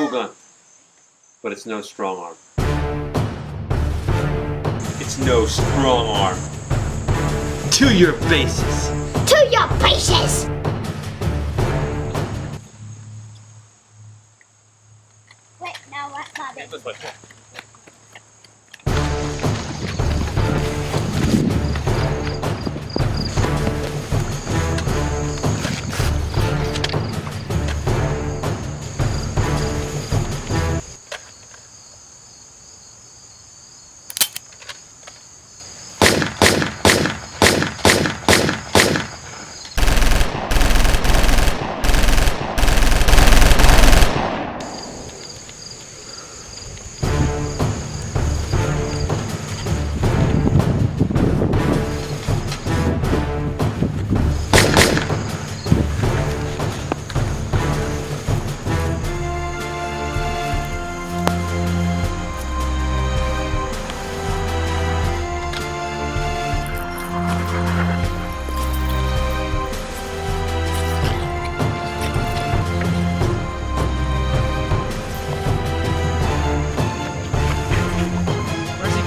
cool gun, but it's no strong arm. It's no strong arm. To your bases! To your bases! Wait, now what, Bobby? This way.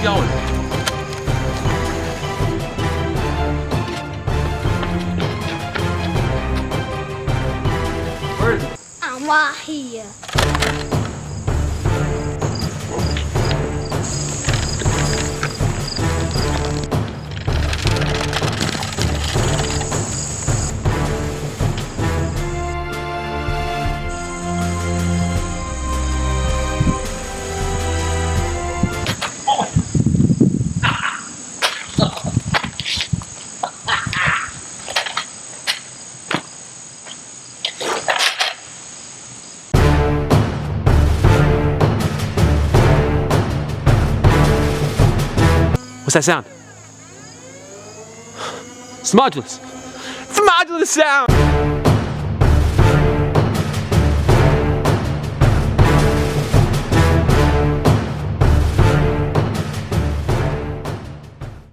Going. Where is it? I'm right here. What's that sound? It's Modulus. It's a Modulus sound!